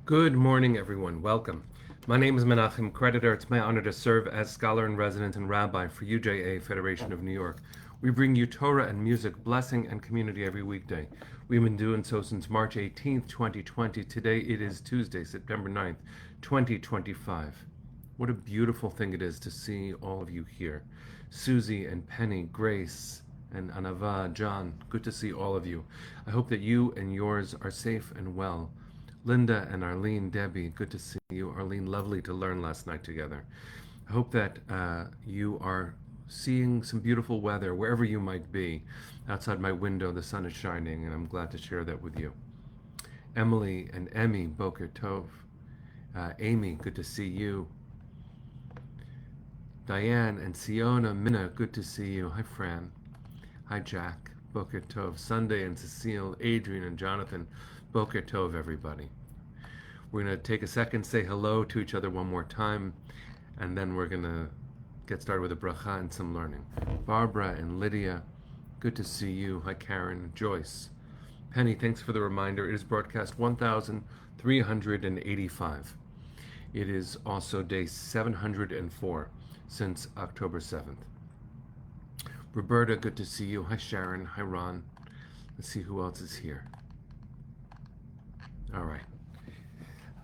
Good morning, everyone. Welcome. My name is Menachem Creditor. It's my honor to serve as scholar in residence and rabbi for UJA Federation of New York. We bring you Torah and music, blessing, and community every weekday. We've been doing so since March 18th, 2020. Today it is Tuesday, September 9th, 2025. What a beautiful thing it is to see all of you here. Susie and Penny, Grace, and Anava, John, good to see all of you. I hope that you and yours are safe and well. Linda and Arlene, Debbie, good to see you. Arlene, lovely to learn last night together. I hope that you are seeing some beautiful weather wherever you might be. Outside my window, the sun is shining, and I'm glad to share that with you. Emily and Emmy, Boker Tov. Amy, good to see you. Diane and Siona, Minna, good to see you. Hi, Fran. Hi, Jack. Boker Tov. Sunday and Cecile, Adrian and Jonathan. Boker Tov, everybody. We're going to take a second, say hello to each other one more time, and then we're going to get started with a bracha and some learning. Barbara and Lydia, good to see you. Hi, Karen. Joyce. Penny, thanks for the reminder. It is broadcast 1385. It is also day 704 since October 7th. Roberta, good to see you. Hi, Sharon. Hi, Ron. Let's see who else is here. All right.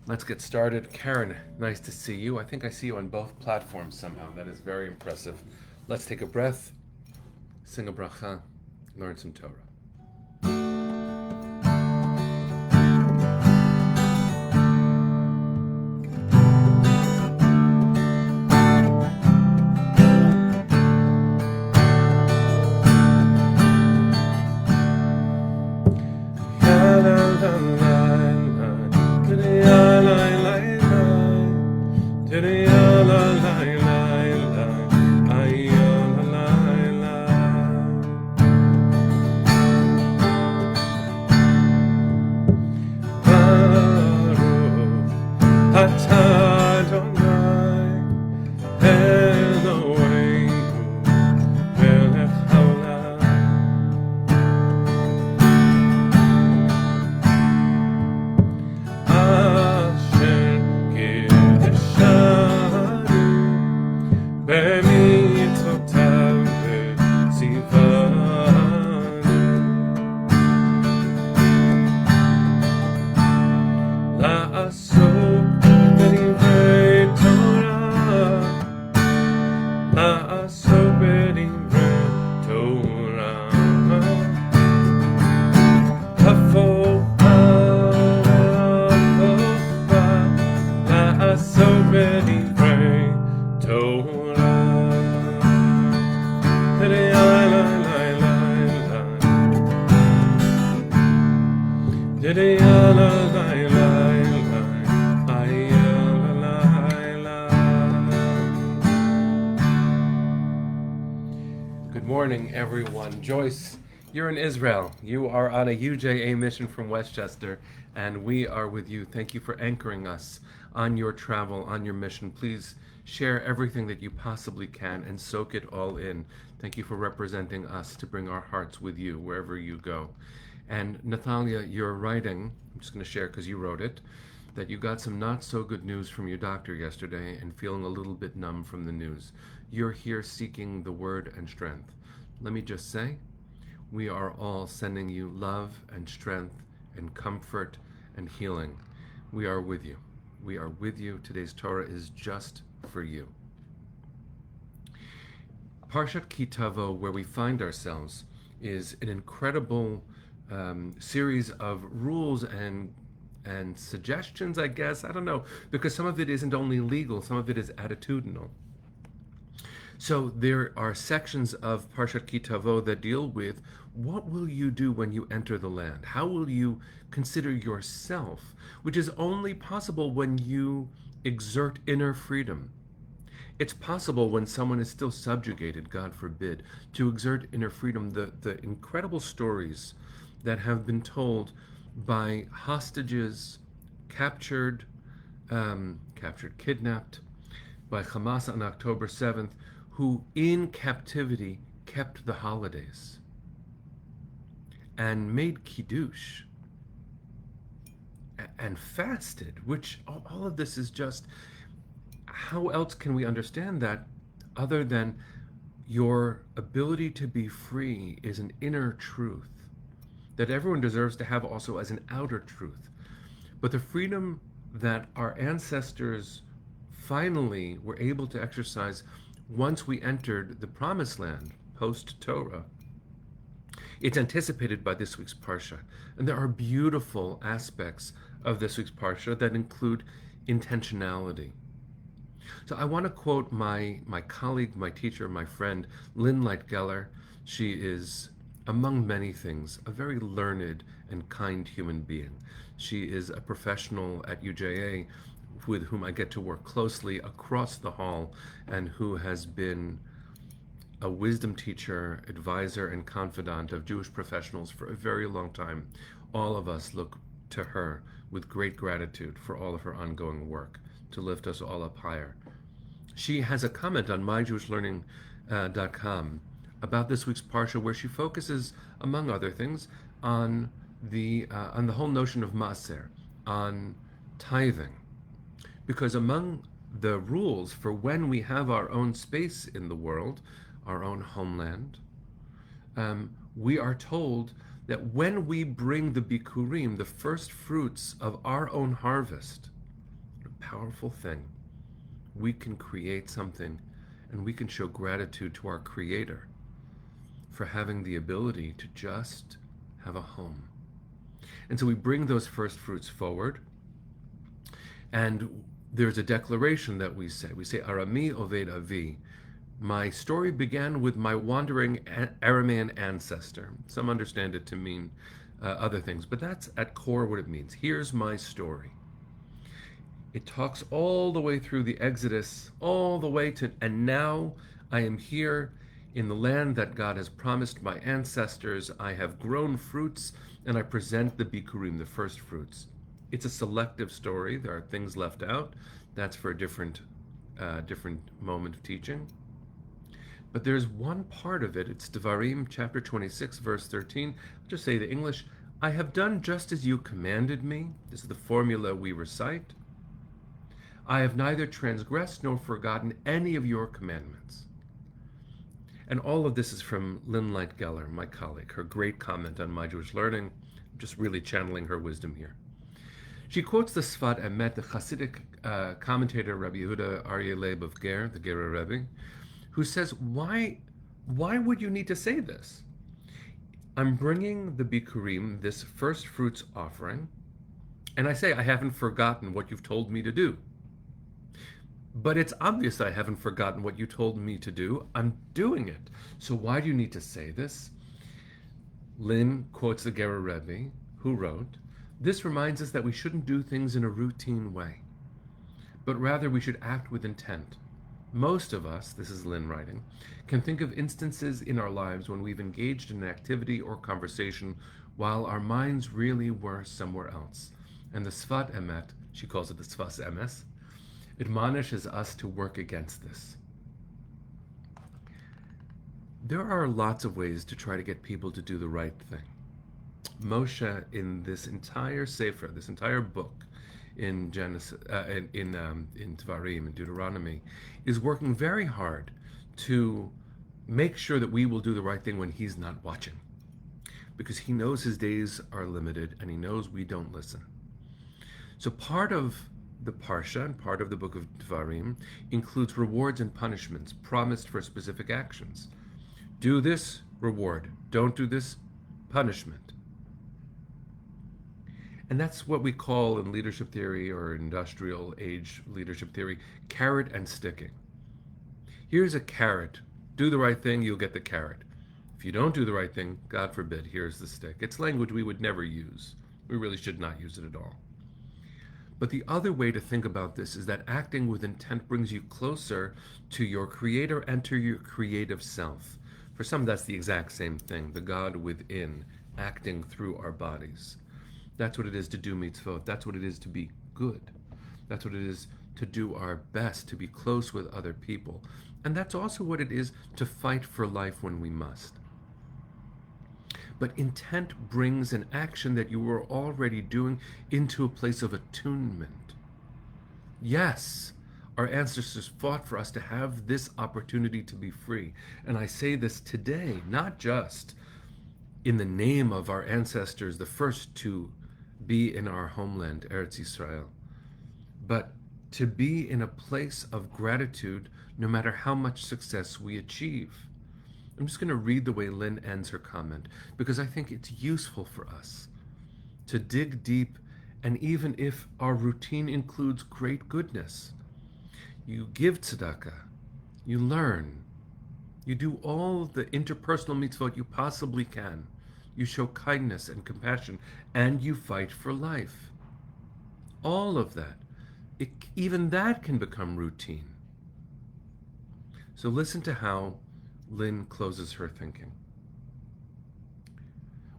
Let's get started. Karen, nice to see you. I think I see you on both platforms somehow. That is very impressive. Let's take a breath, sing a bracha, learn some Torah. Good morning, everyone. Joyce, you're in Israel. You are on a UJA mission from Westchester, and we are with you. Thank you for anchoring us on your travel, on your mission. Please share everything that you possibly can and soak it all in. Thank you for representing us to bring our hearts with you wherever you go. And Natalia, you're writing, I'm just going to share because you wrote it, that you got some not so good news from your doctor yesterday and feeling a little bit numb from the news. You're here seeking the word and strength. Let me just say, we are all sending you love and strength and comfort and healing. We are with you. We are with you. Today's Torah is just for you. Parashah Tavo, where we find ourselves, is an incredible series of rules and suggestions, I guess. I don't know, because some of it isn't only legal, some of it is attitudinal. So there are sections of Parashat Tavo that deal with what will you do when you enter the land? How will you consider yourself, which is only possible when you exert inner freedom. It's possible when someone is still subjugated, God forbid, to exert inner freedom. The incredible stories that have been told by hostages captured, kidnapped by Hamas on October 7th, who in captivity kept the holidays and made kiddush and fasted, which all of this is just, how else can we understand that other than your ability to be free is an inner truth that everyone deserves to have also as an outer truth. But the freedom that our ancestors finally were able to exercise once we entered the promised land post Torah, it's anticipated by this week's Parsha. And there are beautiful aspects of this week's Parsha that include intentionality. So I want to quote my colleague, my teacher, my friend, Lyn Light Geller. She is, among many things, a very learned and kind human being. She is a professional at UJA with whom I get to work closely across the hall, and who has been a wisdom teacher, advisor, and confidant of Jewish professionals for a very long time. All of us look to her with great gratitude for all of her ongoing work to lift us all up higher. She has a comment on myjewishlearning.com about this week's Parsha, where she focuses, among other things, on the whole notion of maaser, on tithing. Because among the rules for when we have our own space in the world, our own homeland, we are told that when we bring the bikurim, the first fruits of our own harvest, a powerful thing, we can create something, and we can show gratitude to our Creator for having the ability to just have a home. And so we bring those first fruits forward, and there's a declaration that we say. We say, Arami Oved Avi. My story began with my wandering Aramean ancestor. Some understand it to mean other things, but that's at core what it means. Here's my story. It talks all the way through the Exodus, all the way to, and now I am here in the land that God has promised my ancestors. I have grown fruits, and I present the bikurim, the first fruits. It's a selective story. There are things left out. That's for a different moment of teaching. But there's one part of it. It's Devarim chapter 26, verse 13. I'll just say the English. I have done just as you commanded me. This is the formula we recite. I have neither transgressed nor forgotten any of your commandments. And all of this is from Lyn Light Geller, my colleague, her great comment on My Jewish Learning. I'm just really channeling her wisdom here. She quotes the Sfat Emet, the Hasidic commentator Rabbi Yehuda Aryeh Leib of Ger, the Gerer Rebbe, who says, why would you need to say this? I'm bringing the bikurim, this first fruits offering, and I say I haven't forgotten what you've told me to do. But it's obvious I haven't forgotten what you told me to do. I'm doing it. So why do you need to say this? Lyn quotes the Gerer Rebbe, who wrote, this reminds us that we shouldn't do things in a routine way, but rather we should act with intent. Most of us, this is Lyn writing, can think of instances in our lives when we've engaged in an activity or conversation while our minds really were somewhere else. And the Sfat Emet, she calls it the Sfas Emes, admonishes us to work against this. There are lots of ways to try to get people to do the right thing. Moshe, in this entire Sefer, this entire book, in Genesis, in Devarim, in Deuteronomy, is working very hard to make sure that we will do the right thing when he's not watching, because he knows his days are limited and he knows we don't listen. So part of the Parsha and part of the book of Devarim includes rewards and punishments promised for specific actions. Do this, reward. Don't do this, punishment. And that's what we call in leadership theory or industrial age leadership theory, carrot and sticking. Here's a carrot. Do the right thing, you'll get the carrot. If you don't do the right thing, God forbid, here's the stick. It's language we would never use. We really should not use it at all. But the other way to think about this is that acting with intent brings you closer to your Creator and to your creative self. For some, that's the exact same thing, the God within acting through our bodies. That's what it is to do mitzvot. That's what it is to be good. That's what it is to do our best, to be close with other people. And that's also what it is to fight for life when we must. But intent brings an action that you were already doing into a place of attunement. Yes, our ancestors fought for us to have this opportunity to be free. And I say this today, not just in the name of our ancestors, the first to be in our homeland, Eretz Israel, but to be in a place of gratitude no matter how much success we achieve. I'm just going to read the way Lyn ends her comment because I think it's useful for us to dig deep, and even if our routine includes great goodness, you give tzedakah, you learn, you do all the interpersonal mitzvot you possibly can, you show kindness and compassion, and you fight for life. All of that, even that can become routine. So listen to how Lyn closes her thinking.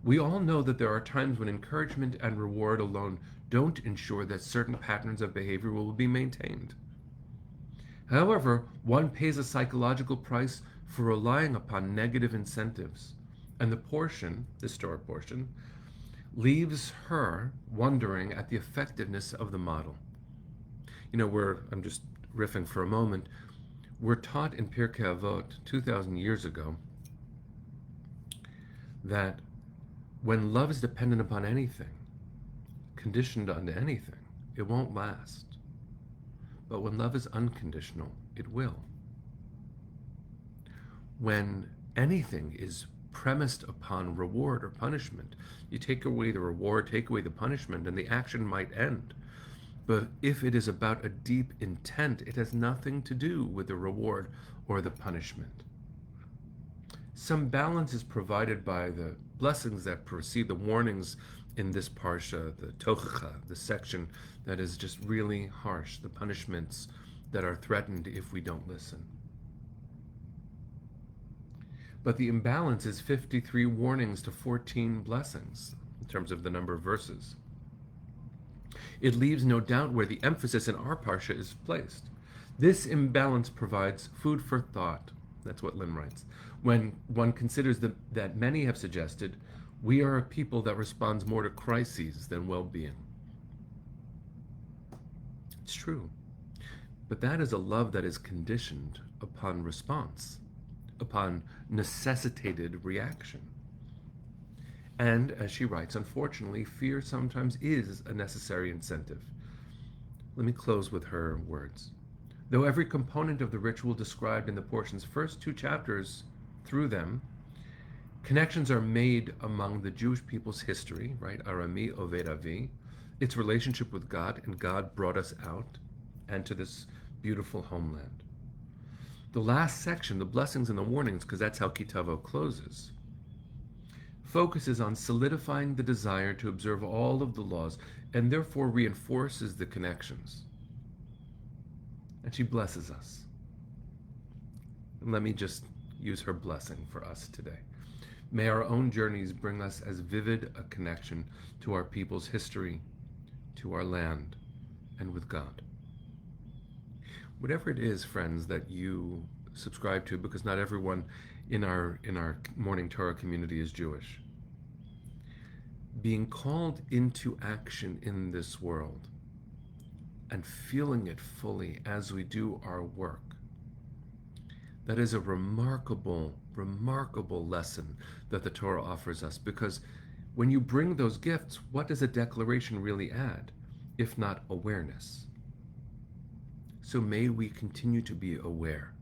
We all know that there are times when encouragement and reward alone don't ensure that certain patterns of behavior will be maintained. However, one pays a psychological price for relying upon negative incentives, and the store portion, leaves her wondering at the effectiveness of the model. I'm just riffing for a moment, we're taught in Pirkei Avot 2,000 years ago that when love is dependent upon anything, conditioned on anything, it won't last. But when love is unconditional, it will. When anything is premised upon reward or punishment, you take away the reward, take away the punishment, and the action might end. But if it is about a deep intent, it has nothing to do with the reward or the punishment. Some balance is provided by the blessings that precede the warnings in this Parashah, the Tochacha, the section that is just really harsh, the punishments that are threatened if we don't listen. But the imbalance is 53 warnings to 14 blessings in terms of the number of verses. It leaves no doubt where the emphasis in our Parsha is placed. This imbalance provides food for thought. That's what Lyn writes. When one considers that many have suggested, we are a people that responds more to crises than well-being. It's true. But that is a love that is conditioned upon response, upon necessitated reaction. And, as she writes, unfortunately, fear sometimes is a necessary incentive. Let me close with her words. Though every component of the ritual described in the portion's first 2 chapters, through them, connections are made among the Jewish people's history, right? Arami Oved Avi, its relationship with God, and God brought us out and to this beautiful homeland. The last section, the blessings and the warnings, because that's how Tavo closes, focuses on solidifying the desire to observe all of the laws and therefore reinforces the connections. And she blesses us. And let me just use her blessing for us today. May our own journeys bring us as vivid a connection to our people's history, to our land, and with God. Whatever it is, friends, that you subscribe to, because not everyone in our Morning Torah community is Jewish, being called into action in this world and feeling it fully as we do our work, that is a remarkable, remarkable lesson that the Torah offers us, because when you bring those gifts, what does a declaration really add, if not awareness? So may we continue to be aware.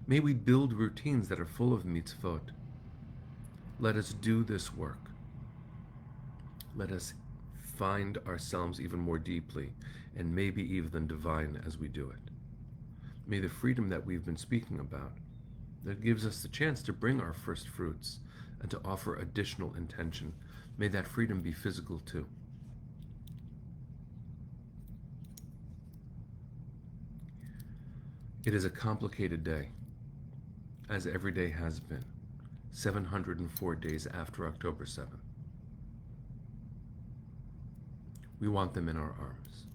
May we build routines that are full of mitzvot. Let us do this work. Let us find ourselves even more deeply and maybe even divine as we do it. May the freedom that we've been speaking about, that gives us the chance to bring our first fruits and to offer additional intention, may that freedom be physical too. It is a complicated day, as every day has been, 704 days after October 7th. We want them in our arms.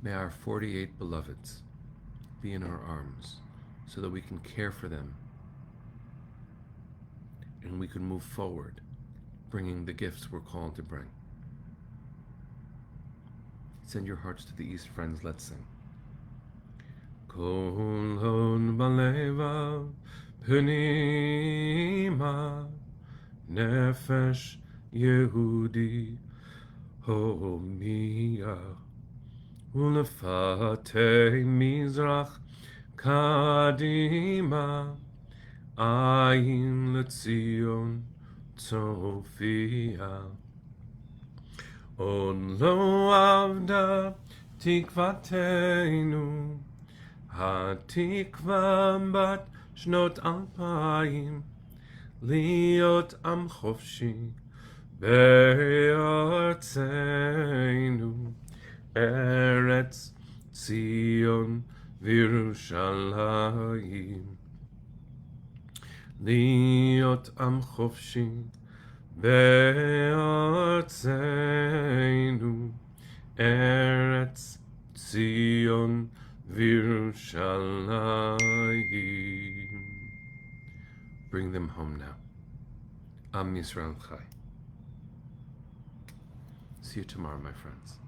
May our 48 beloveds be in our arms so that we can care for them and we can move forward, bringing the gifts we're called to bring. Send your hearts to the east, friends. Let's sing. Kol hod balevav pnima nefesh Yehudi homiya ulefatei mizrach kadima ayin letzion tzofia od lo avda tikvateinu התקווה בת שנות 2000 להיות עם חופשי בארצנו ארץ ציון וירושלים להיות עם חופשי בארצנו ארץ ציון Virushalayim. Bring them home now. Am Yisrael Chai. See you tomorrow, my friends.